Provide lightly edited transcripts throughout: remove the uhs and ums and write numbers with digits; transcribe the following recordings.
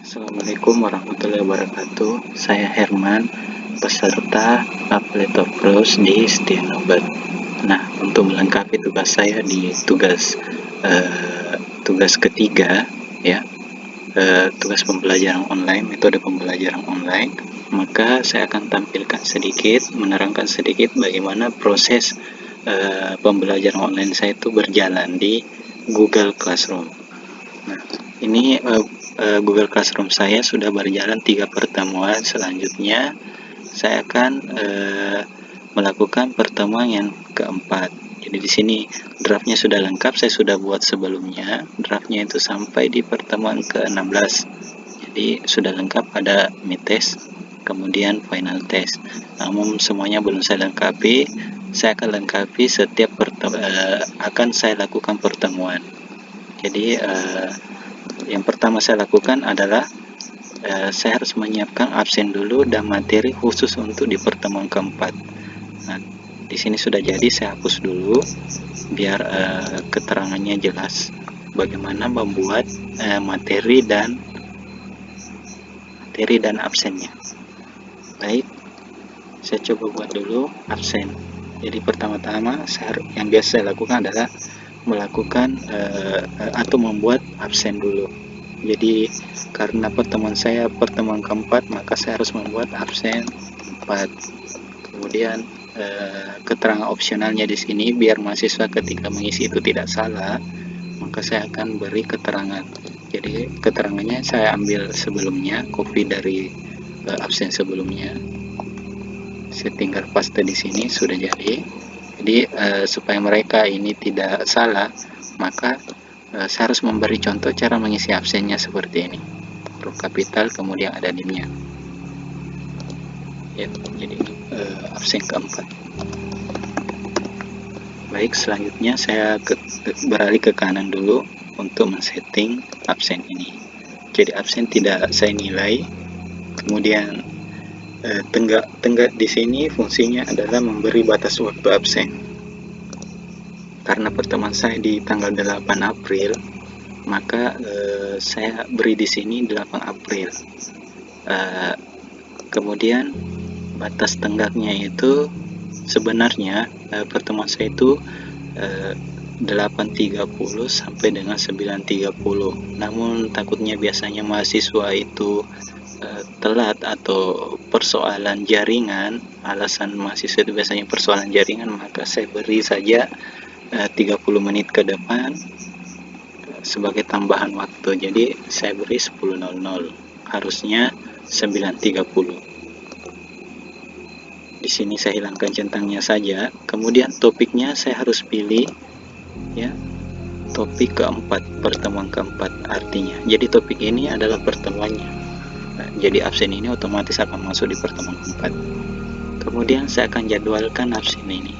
Assalamualaikum warahmatullahi wabarakatuh. Saya Herman, peserta Apletor Plus di Stianobat. Nah, untuk melengkapi tugas saya di tugas ketiga, ya, tugas pembelajaran online, metode pembelajaran online, maka saya akan tampilkan sedikit, menerangkan sedikit bagaimana proses pembelajaran online saya itu berjalan di Google Classroom. Nah, ini Google Classroom saya sudah berjalan 3 pertemuan. Selanjutnya saya akan melakukan pertemuan yang keempat. Jadi di sini draftnya sudah lengkap, saya sudah buat sebelumnya. Draftnya itu sampai di pertemuan ke-16. Jadi sudah lengkap, ada mid test, kemudian final test. Namun semuanya belum saya lengkapi. Saya akan lengkapi setiap akan saya lakukan pertemuan. Jadi yang pertama saya lakukan adalah saya harus menyiapkan absen dulu dan materi khusus untuk di pertemuan keempat. Nah, di sini sudah jadi, saya hapus dulu biar keterangannya jelas bagaimana membuat materi dan absennya. Baik, saya coba buat dulu absen. Jadi pertama-tama yang biasa saya lakukan adalah melakukan atau membuat absen dulu. Jadi karena pertemuan saya pertemuan keempat, maka saya harus membuat absen 4. Kemudian keterangan opsionalnya di sini biar mahasiswa ketika mengisi itu tidak salah, maka saya akan beri keterangan. Jadi keterangannya saya ambil sebelumnya, copy dari absen sebelumnya. Saya tinggal paste di sini, sudah jadi. Jadi supaya mereka ini tidak salah, maka saya harus memberi contoh cara mengisi absennya seperti ini. Huruf kapital, kemudian ada NIM-nya. Ya, jadi absen keempat. Baik, selanjutnya saya beralih ke kanan dulu untuk men-setting absen ini. Jadi absen tidak saya nilai. Kemudian tenggat di sini fungsinya adalah memberi batas waktu absen. Karena pertemuan saya di tanggal 8 April, maka saya beri di sini 8 April. Kemudian batas tenggaknya itu sebenarnya pertemuan saya itu 8.30 sampai dengan 9.30. Namun takutnya biasanya mahasiswa itu telat atau persoalan jaringan, alasan mahasiswa itu biasanya persoalan jaringan, maka saya beri saja 30 menit ke depan sebagai tambahan waktu. Jadi saya beri 10.00, harusnya 9.30. Di sini saya hilangkan centangnya saja. Kemudian topiknya saya harus pilih, ya, topik keempat, pertemuan keempat artinya. Jadi topik ini adalah pertemuannya. Nah, jadi absen ini otomatis akan masuk di pertemuan keempat. Kemudian saya akan jadwalkan absen ini.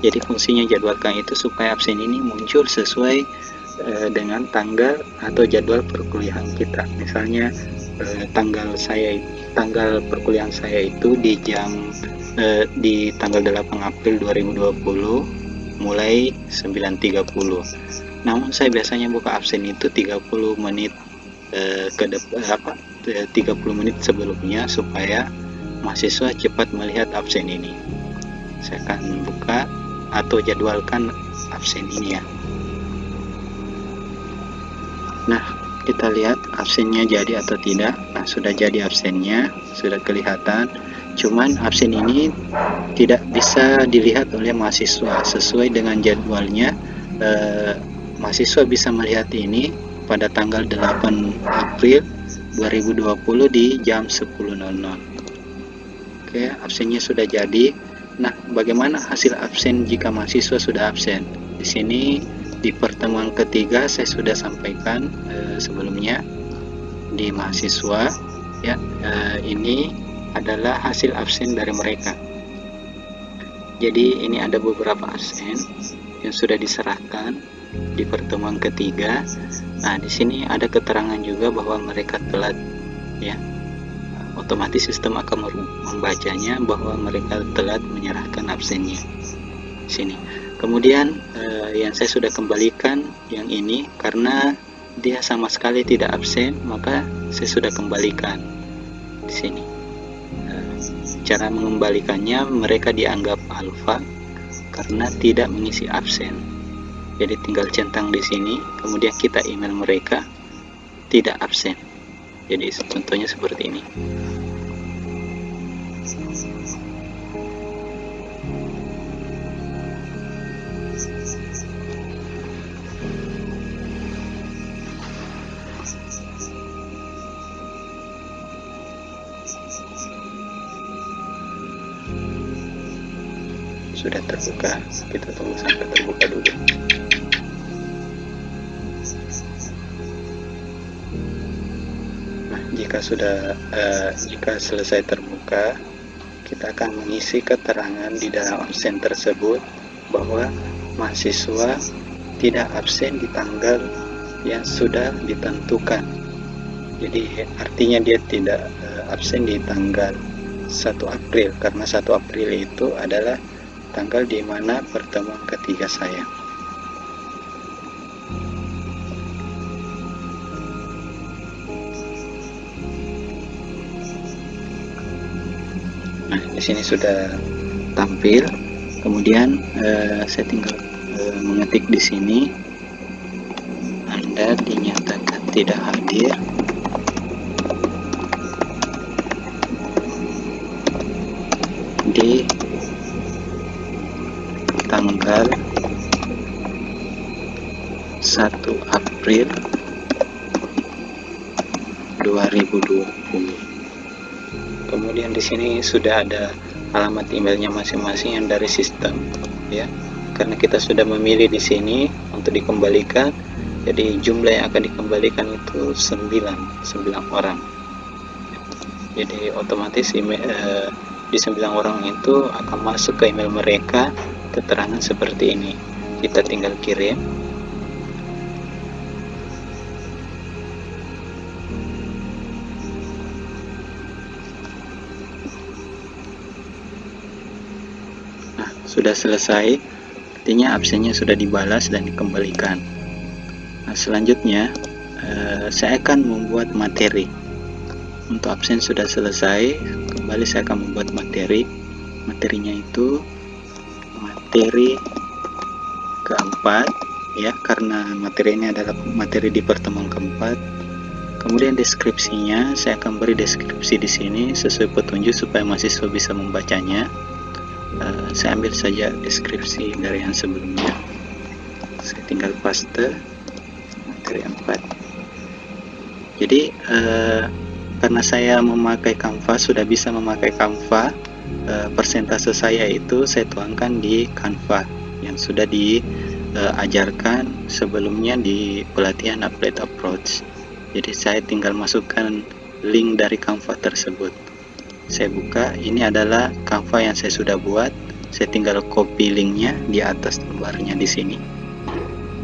Jadi fungsinya jadwalkan itu supaya absen ini muncul sesuai dengan tanggal atau jadwal perkuliahan kita. Misalnya tanggal perkuliahan saya itu di tanggal 8 April 2020 mulai 9.30. Namun saya biasanya buka absen itu 30 menit 30 menit sebelumnya supaya mahasiswa cepat melihat absen ini. Saya akan buka atau jadwalkan absen ini, ya. Nah, kita lihat absennya jadi atau tidak. Nah, sudah jadi absennya, sudah kelihatan. Cuman absen ini tidak bisa dilihat oleh mahasiswa sesuai dengan jadwalnya. Mahasiswa bisa melihat ini pada tanggal 8 April 2020 di jam 10.00. Oke, absennya sudah jadi. Nah, bagaimana hasil absen jika mahasiswa sudah absen? Di sini di pertemuan ketiga saya sudah sampaikan sebelumnya di mahasiswa, ya, ini adalah hasil absen dari mereka. Jadi ini ada beberapa absen yang sudah diserahkan di pertemuan ketiga. Nah, di sini ada keterangan juga bahwa mereka telat, ya. Otomatis sistem akan membacanya bahwa mereka telat menyerahkan absennya. Sini. Kemudian yang saya sudah kembalikan yang ini karena dia sama sekali tidak absen, maka saya sudah kembalikan di sini. Cara mengembalikannya, mereka dianggap alfa karena tidak mengisi absen. Jadi tinggal centang di sini, kemudian kita email mereka tidak absen. Jadi contohnya seperti ini. Sudah terbuka, kita tunggu sampai terbuka dulu. Nah, jika selesai terbuka, kita akan mengisi keterangan di dalam absen tersebut bahwa mahasiswa tidak absen di tanggal yang sudah ditentukan. Jadi artinya dia tidak absen di tanggal 1 April, karena 1 April itu adalah tanggal di mana pertemuan ketiga saya. Nah, di sini sudah tampil. Kemudian saya tinggal mengetik di sini, Anda dinyatakan tidak hadir di tanggal 1 April 2020. Kemudian di sini sudah ada alamat emailnya masing-masing yang dari sistem, ya. Karena kita sudah memilih di sini untuk dikembalikan, jadi jumlah yang akan dikembalikan itu 9 orang. Jadi otomatis email, di 9 orang itu akan masuk ke email mereka keterangan seperti ini. Kita tinggal kirim. Nah, sudah selesai, artinya absennya sudah dibalas dan dikembalikan. Nah, selanjutnya saya akan membuat materi. Untuk absen sudah selesai, kembali saya akan membuat materi. Materinya itu materi keempat, ya, karena materi ini adalah materi di pertemuan keempat. Kemudian deskripsinya saya akan beri deskripsi di sini sesuai petunjuk supaya mahasiswa bisa membacanya. Saya ambil saja deskripsi dari yang sebelumnya. Saya tinggal paste materi 4. Jadi karena saya memakai Canva, sudah bisa memakai Canva, persentase saya itu saya tuangkan di Canva yang sudah diajarkan sebelumnya di pelatihan Applied Approach. Jadi saya tinggal masukkan link dari Canva tersebut. Saya buka, ini adalah Canva yang saya sudah buat. Saya tinggal copy linknya di atas gambarnya di sini.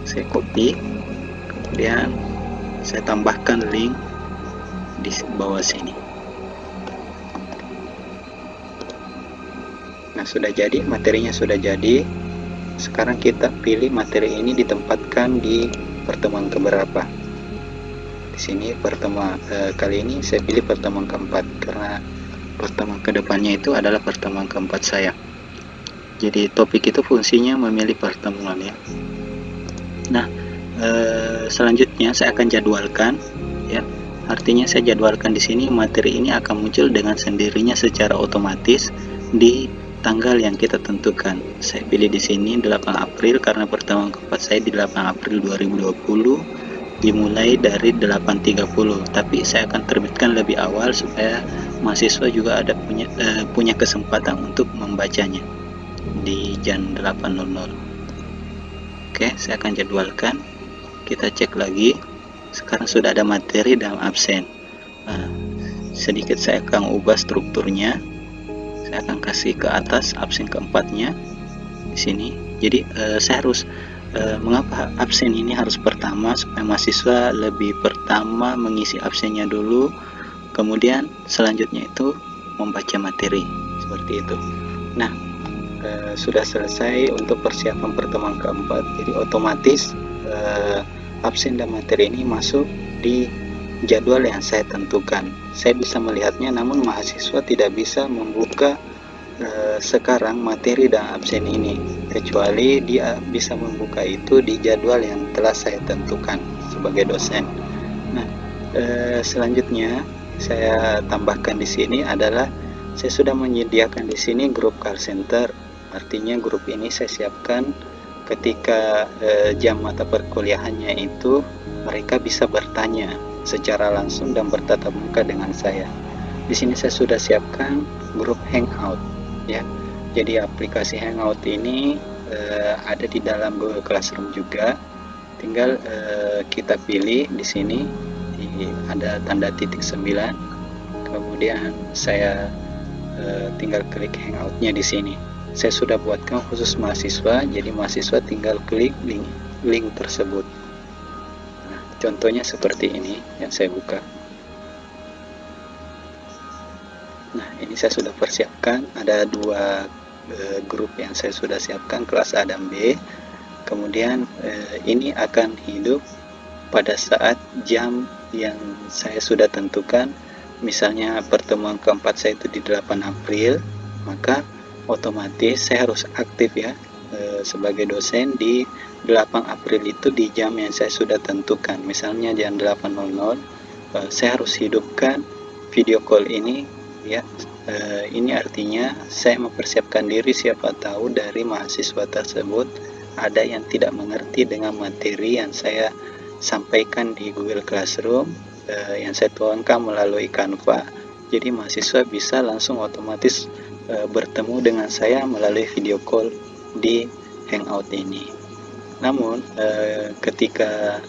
Saya copy, kemudian saya tambahkan link di bawah sini. Nah, sudah jadi, materinya sudah jadi. Sekarang kita pilih materi ini ditempatkan di pertemuan keberapa. Di sini pertemuan kali ini saya pilih pertemuan keempat karena pertemuan kedepannya itu adalah pertemuan keempat saya. Jadi topik itu fungsinya memilih pertemuan, ya. Nah, selanjutnya saya akan jadwalkan, ya. Artinya saya jadwalkan di sini, materi ini akan muncul dengan sendirinya secara otomatis di tanggal yang kita tentukan. Saya pilih di sini 8 April karena pertemuan keempat saya di 8 April 2020, dimulai dari 8.30. Tapi saya akan terbitkan lebih awal supaya mahasiswa juga ada punya kesempatan untuk membacanya di jam 8.00. Oke, saya akan jadwalkan. Kita cek lagi. Sekarang sudah ada materi dalam absen. Sedikit saya akan ubah strukturnya. Saya akan kasih ke atas absen keempatnya di sini. Jadi saya harus mengapa absen ini harus pertama, supaya mahasiswa lebih pertama mengisi absennya dulu, kemudian selanjutnya itu membaca materi, seperti itu. Nah, sudah selesai untuk persiapan pertemuan keempat. Jadi otomatis absen dan materi ini masuk di jadwal yang saya tentukan. Saya bisa melihatnya, namun mahasiswa tidak bisa membuka sekarang materi dan absen ini, kecuali dia bisa membuka itu di jadwal yang telah saya tentukan sebagai dosen. Nah, selanjutnya saya tambahkan di sini adalah saya sudah menyediakan di sini grup call center. Artinya grup ini saya siapkan ketika jam mata perkuliahannya itu mereka bisa bertanya secara langsung dan bertatap muka dengan saya. Di sini saya sudah siapkan grup Hangout, ya. Jadi aplikasi Hangout ini ada di dalam Google Classroom juga. Tinggal kita pilih di sini, ada tanda titik 9. Kemudian saya tinggal klik Hangout-nya di sini. Saya sudah buatkan khusus mahasiswa, jadi mahasiswa tinggal klik link tersebut. Nah, contohnya seperti ini yang saya buka. Nah, ini saya sudah persiapkan, ada dua grup yang saya sudah siapkan, kelas A dan B. Kemudian ini akan hidup pada saat jam yang saya sudah tentukan. Misalnya pertemuan keempat saya itu di 8 April, maka otomatis saya harus aktif ya sebagai dosen di 8 April itu di jam yang saya sudah tentukan. Misalnya jam 8.00, saya harus hidupkan video call ini ya. Ini artinya saya mempersiapkan diri, siapa tahu dari mahasiswa tersebut ada yang tidak mengerti dengan materi yang saya sampaikan di Google Classroom, yang saya tuangkan melalui Canva. Jadi mahasiswa bisa langsung otomatis bertemu dengan saya melalui video call di Hangout ini. Namun ketika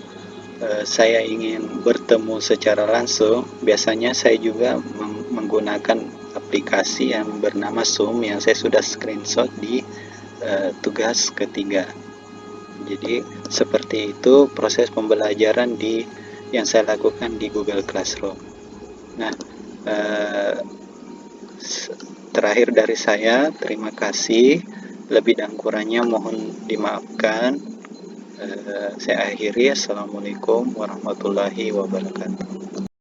saya ingin bertemu secara langsung, biasanya saya juga menggunakan aplikasi yang bernama Zoom yang saya sudah screenshot di tugas ketiga. Jadi seperti itu proses pembelajaran yang saya lakukan di Google Classroom. Nah, terakhir dari saya, terima kasih. Lebih dan kurangnya mohon dimaafkan. Saya akhiri. Assalamualaikum warahmatullahi wabarakatuh.